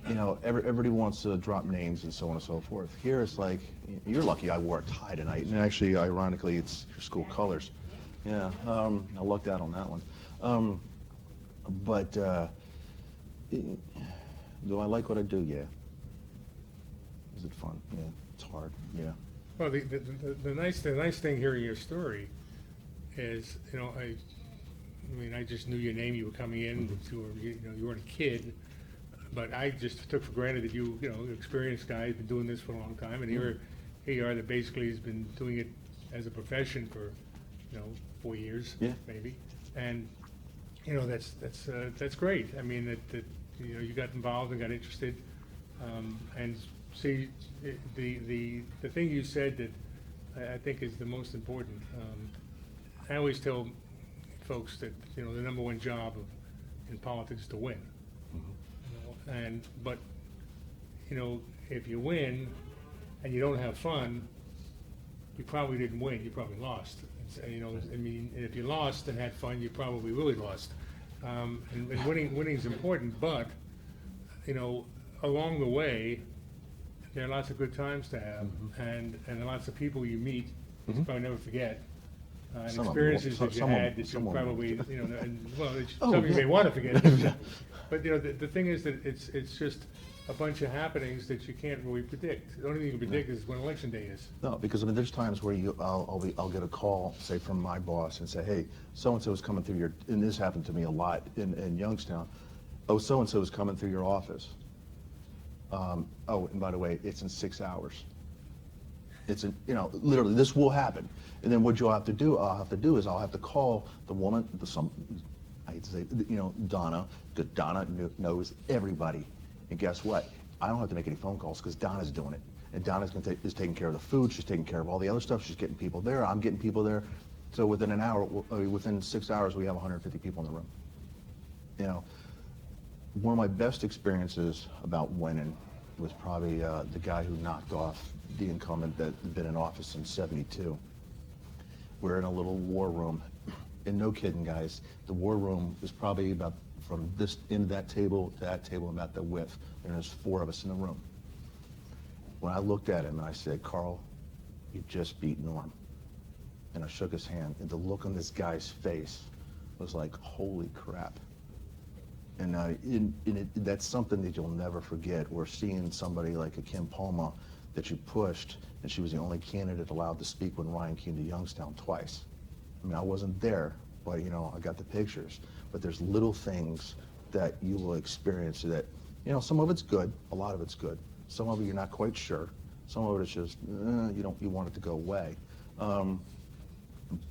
You know, everybody wants to drop names and so on and so forth. Here it's like, you're lucky I wore a tie tonight. And actually, ironically, it's your school colors. Yeah, I lucked out on that one. But do I like what I do? Yeah. Is it fun? Yeah. It's hard. Yeah. Well, the nice thing hearing your story is, you know, I mean, I just knew your name. You were coming in. You weren't a kid, but I just took for granted that you know, experienced guy, been doing this for a long time, and here you are that basically has been doing it as a profession for, 4 years, Yeah. maybe, and you know, that's great. I mean, that you got involved and got interested, and see, the thing you said that I think is the most important. I always tell folks that, the number one job in politics is to win. But if you win and you don't have fun, you probably didn't win. You probably lost. I mean, if you lost and had fun, you probably really lost. And winning is important, but along the way, there are lots of good times to have, and lots of people you meet that you probably never forget. And Some of them experiences will. that you Some of had them- that you some of them probably, will. some of you may want to forget. But the thing is that it's just a bunch of happenings that you can't really predict. The only thing you can predict is when election day is. No, because I mean, there's times where I'll get a call, say from my boss, and say, hey, so and so is coming through your, and this happened to me a lot in Youngstown. Oh, so and so is coming through your office. Oh, and by the way, it's in 6 hours. It's literally this will happen. And then what I'll have to do is I'll have to call the woman, I hate to say, Donna, because Donna knows everybody. And guess what? I don't have to make any phone calls because Donna's doing it. And Donna's is taking care of the food. She's taking care of all the other stuff. She's getting people there. I'm getting people there. So within an hour, within 6 hours, we have 150 people in the room. One of my best experiences about winning was probably the guy who knocked off the incumbent that had been in office since '72. We're in a little war room, and no kidding, guys, the war room is probably about from this end of that table to that table about the width, and there's 4 of us in the room. When I looked at him and I said, Carl, you just beat Norm. And I shook his hand, and the look on this guy's face was like, holy crap. And that's something that you'll never forget, or seeing somebody like a Kim Palma that you pushed, and she was the only candidate allowed to speak when Ryan came to Youngstown twice. I mean, I wasn't there, but I got the pictures. But there's little things that you will experience that, some of it's good, a lot of it's good. Some of it you're not quite sure. Some of it is just, you want it to go away.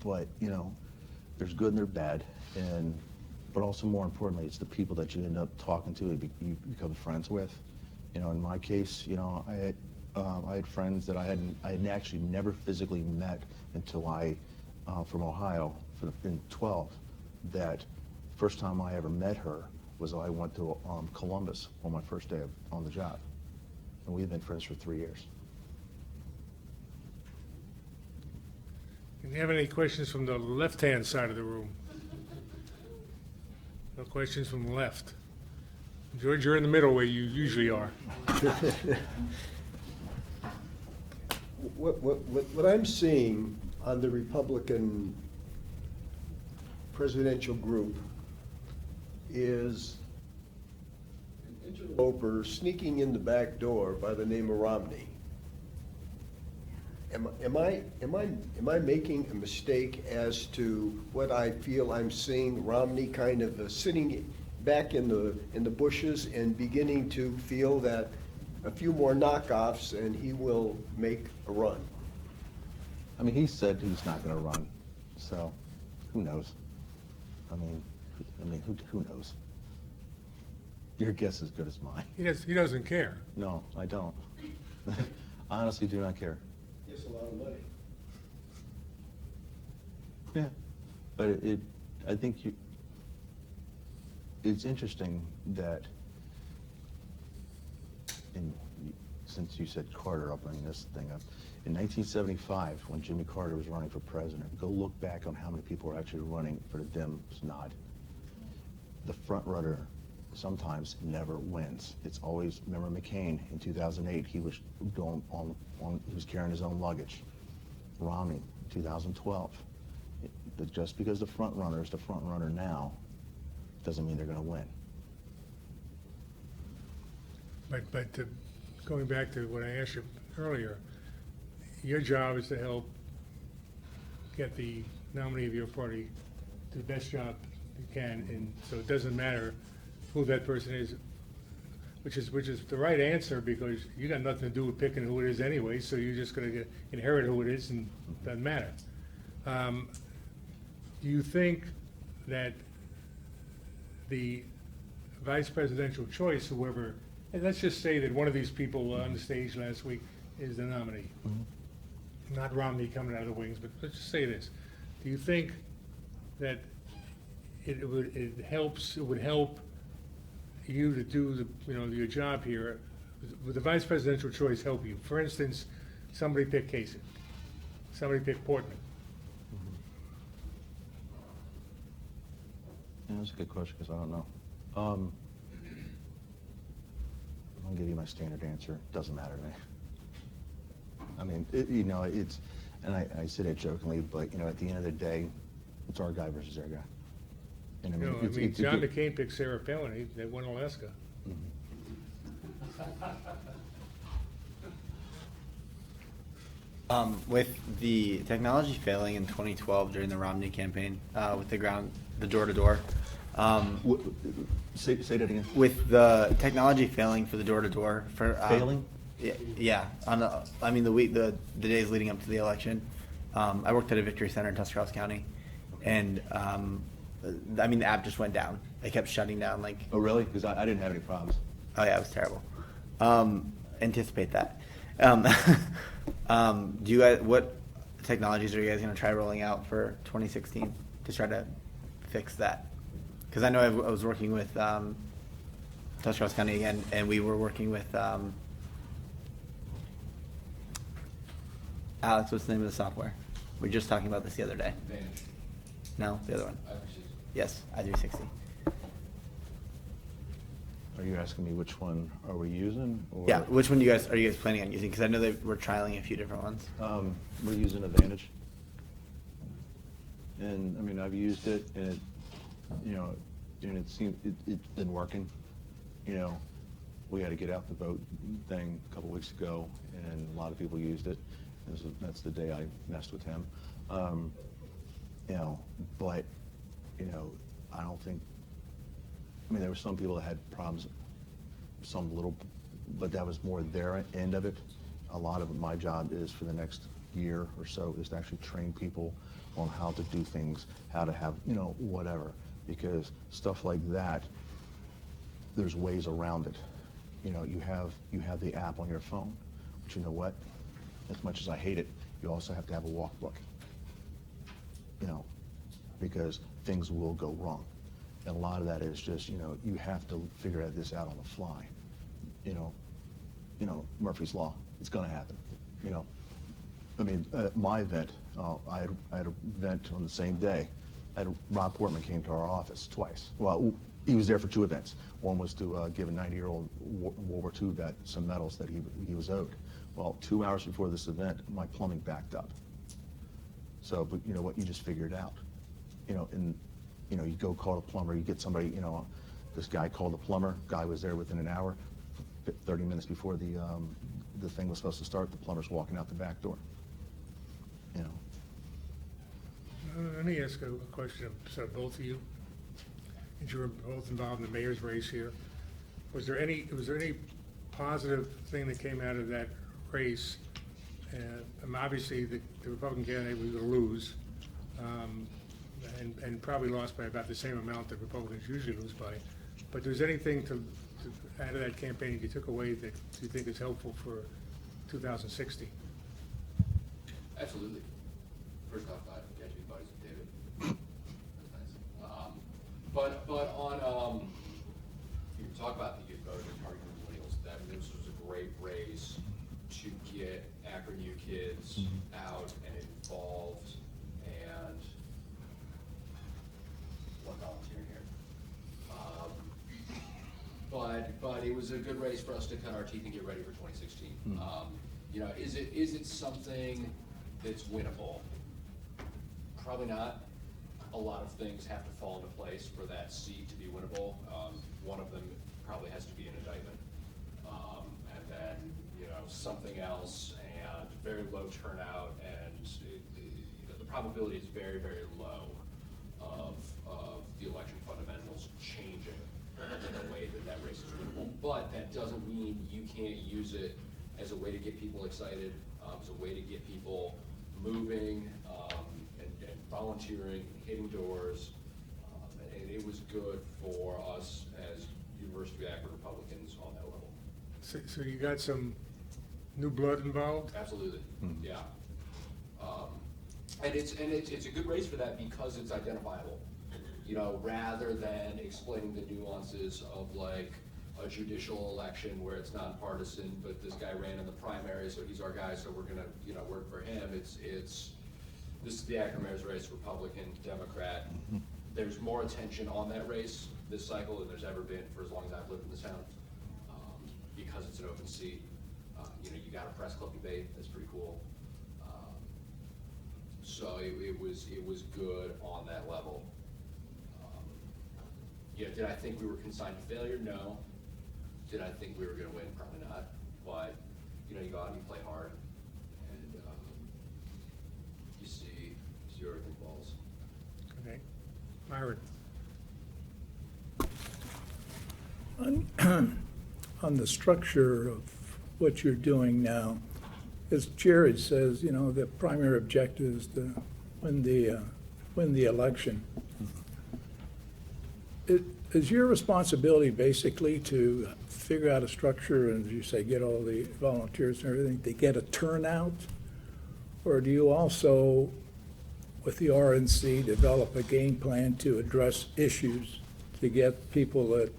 But, you know, there's good and there's bad, and, but also more importantly, it's the people that you end up talking to, you become friends with. You know, in my case, you know, I had friends that I had actually never physically met until from Ohio, in 12, that first time I ever met her was I went to Columbus on my first day on the job. And we've been friends for 3 years. Do you have any questions from the left-hand side of the room? No questions from the left. George, you're in the middle where you usually are. What I'm seeing on the Republican presidential group is an interloper sneaking in the back door by the name of Romney. Am I making a mistake as to what I feel I'm seeing Romney kind of sitting back in the bushes and beginning to feel that a few more knockoffs and he will make a run? I mean, he said he's not going to run, so who knows? I mean, who knows? Your guess is as good as mine. He doesn't care. No, I don't. I honestly do not care. It's a lot of money. Yeah, but I think it's interesting that, since you said Carter, I'll bring this thing up. In 1975, when Jimmy Carter was running for president, go look back on how many people were actually running for the Dems nod. The front runner sometimes never wins. It's always, remember McCain in 2008, he was he was carrying his own luggage. Romney, 2012. Just because the front runner is the front runner now, doesn't mean they're going to win. But going back to what I asked you earlier, your job is to help get the nominee of your party to the best job you can, and so it doesn't matter who that person is, which is the right answer, because you got nothing to do with picking who it is anyway, so you're just going to inherit who it is, and it doesn't matter. Do you think that the vice presidential choice, whoever, and let's just say that one of these people on the stage last week is the nominee, not Romney coming out of the wings, but let's just say this. Do you think that it would help you to do your job here? Would the vice presidential choice help you? For instance, somebody picked Kasich, somebody picked Portman. Yeah, that's a good question, because I don't know. I'll give you my standard answer. Doesn't matter to me. I mean, it's, and I say that jokingly, but, at the end of the day, it's our guy versus their guy. And John McCain picked Sarah Palin. They won Alaska. With the technology failing in 2012 during the Romney campaign, with the door-to-door. Say that again. With the technology failing for the door-to-door. Failing? Yeah. The days leading up to the election, I worked at a Victory Center in Tuscarawas County, and the app just went down. It kept shutting down. Oh, really? Because I didn't have any problems. Oh yeah, it was terrible. Anticipate that. Do you guys, what technologies are you guys going to try rolling out for 2016 to try to fix that? Because I know I was working with Tuscarawas County again, and we were working with Alex. What's the name of the software? We were just talking about this the other day. Advantage. No, the other one. Yes, I360. Are you asking me which one are we using? Or? Yeah, which one are you guys planning on using? Because I know that we're trialing a few different ones. We're using Advantage. And I've used it, and it seemed it's been working. We had to get out the vote thing a couple weeks ago, and a lot of people used it. That's the day I messed with him. But I don't think. There were some people that had problems, but that was more their end of it. A lot of my job is for the next year or so is to actually train people on how to do things, how to have, whatever. Because stuff like that, there's ways around it. You have the app on your phone, but you know what? As much as I hate it, you also have to have a walk book. Because things will go wrong. And a lot of that is just, you have to figure this out on the fly. Murphy's Law, it's gonna happen, my event, I had an event on the same day. Rob Portman came to our office twice. Well, he was there for 2 events. One was to give a 90-year-old World War II vet some medals that he was owed. Well, 2 hours before this event, my plumbing backed up. So, but you know what, you just figure it out. You go call a plumber, you get somebody, this guy called the plumber, guy was there within an hour, 30 minutes before the thing was supposed to start, the plumber's walking out the back door. Let me ask a question of both of you. Since you were both involved in the mayor's race here, was there any positive thing that came out of that race? Obviously, the Republican candidate was going to lose, and probably lost by about the same amount that Republicans usually lose by. But there's anything to out of that campaign that you took away that you think is helpful for 2060? Absolutely. First off, I get you buddies with David. That's nice. But on, you talk about the youth voters, targeting millennials, that this was a great race to get Akron U kids out and involved and volunteering here. But it was a good race for us to cut our teeth and get ready for 2016. Is it something that's winnable? Probably not. A lot of things have to fall into place for that seat to be winnable. One of them probably has to be an indictment, and then something else, and very low turnout, and the probability is very, very low of the election fundamentals changing in a way that race is winnable. But that doesn't mean you can't use it as a way to get people excited, as a way to get people moving, and volunteering, hitting doors, and it was good for us as University of Akron Republicans on that level. So you got some new blood involved? Absolutely, yeah. And it's a good race for that because it's identifiable. Rather than explaining the nuances of like a judicial election where it's nonpartisan, but this guy ran in the primary, so he's our guy, so we're gonna work for him. This is the Akron mayor's race, Republican, Democrat. There's more attention on that race this cycle than there's ever been for as long as I've lived in this town, because it's an open seat. You got a press club debate, that's pretty cool. So it was good on that level. Did I think we were consigned to failure? No. Did I think we were going to win? Probably not. But you go out and you play hard, and you see where everything falls. Okay, Myron. On the structure of what you're doing now, as Jared says, the primary objective is to win the election. Is your responsibility basically to figure out a structure and, as you say, get all the volunteers and everything to get a turnout? Or do you also, with the RNC, develop a game plan to address issues to get people that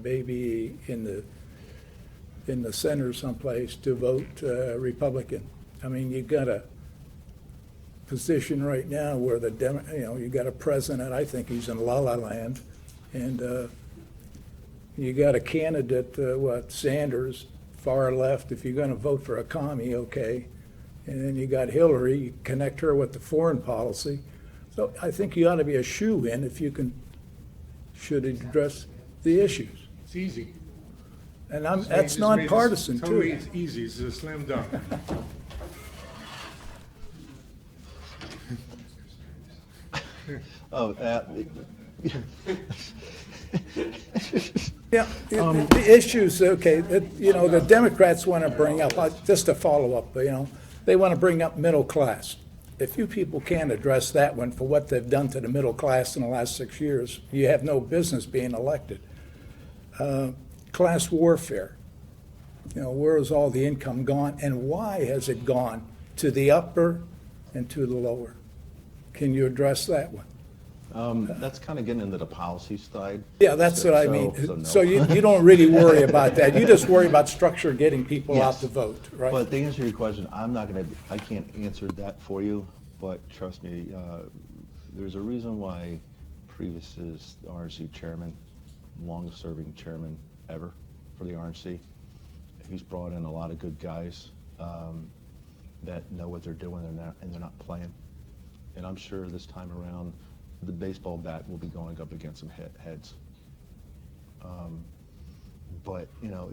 maybe in the center someplace to vote Republican? I mean, you got a position right now where you got a president, I think he's in la-la land, and you got a candidate, Sanders, far left, if you're going to vote for a commie, okay. And then you got Hillary, you connect her with the foreign policy. So I think you ought to be a shoe-in if you should address the issues. It's easy. And that's nonpartisan, too. Totally easy, it's a slam dunk. Yeah, the issues, okay, that, the Democrats want to bring up, just to follow up, they want to bring up middle class. If you people can't address that one for what they've done to the middle class in the last 6 years, you have no business being elected. Class warfare. You know, where has all the income gone, and why has it gone to the upper and to the lower? Can you address that one? That's kind of getting into the policy side. Yeah, that's what I So- mean. no. So you don't really worry about that. You just worry about structure, getting people out Yes. to vote, right? But to answer your question, I can't answer that for you, but trust me, there's a reason why Previous is the RNC chairman, longest-serving chairman ever for the RNC. He's brought in a lot of good guys that know what they're doing and they're not playing. And I'm sure this time around, the baseball bat will be going up against some heads. But, you know,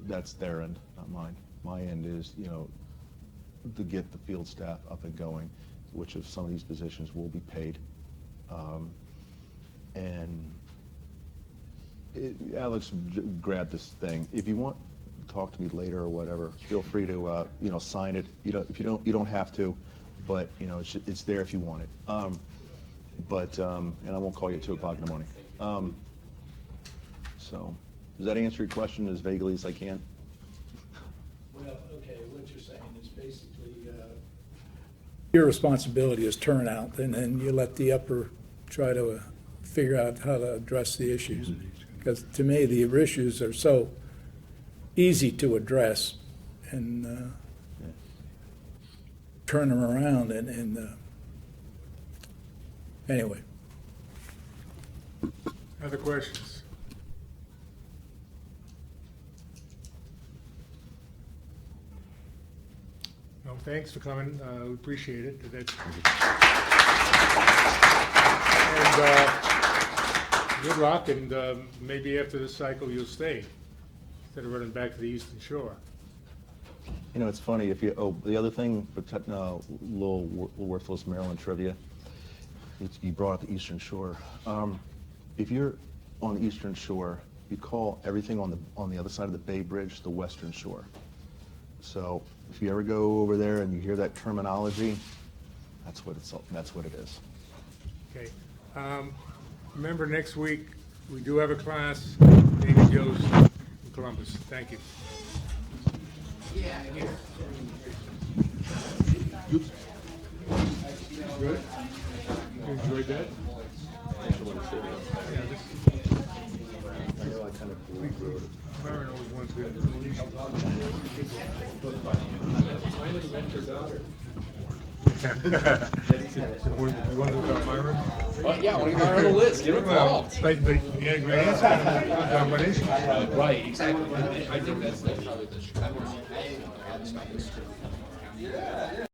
that's their end, not mine. My end is, you know, to get the field staff up and going, which of some of these positions will be paid. Alex grabbed this thing. If you want to talk to me later or whatever, feel free to, you know, sign it. You know, if you don't have to, but, you know, it's there if you want it. And I won't call you at 2 o'clock in the morning. So, does that answer your question as vaguely as I can? Well, okay, what you're saying is basically, your responsibility is turnout, and then you let the upper try to figure out how to address the issues. Because to me, the issues are so easy to address and turn them around and anyway. Other questions? No, thanks for coming. We appreciate it. And good luck, and maybe after this cycle you'll stay instead of running back to the Eastern Shore. You know, it's funny, the other thing, little worthless Maryland trivia, you brought up the Eastern Shore. If you're on the Eastern Shore, you call everything on the other side of the Bay Bridge the Western Shore. So if you ever go over there and you hear that terminology, that's what it is. Okay. Remember, next week, we do have a class, David Joe's in Columbus. Thank you. Good? You enjoyed that? Yeah, Myron always wants to. You want to know about Myron? Yeah, I want to get on the list, get involved. But you had a great answer on combination. Right, exactly. I think that's probably the.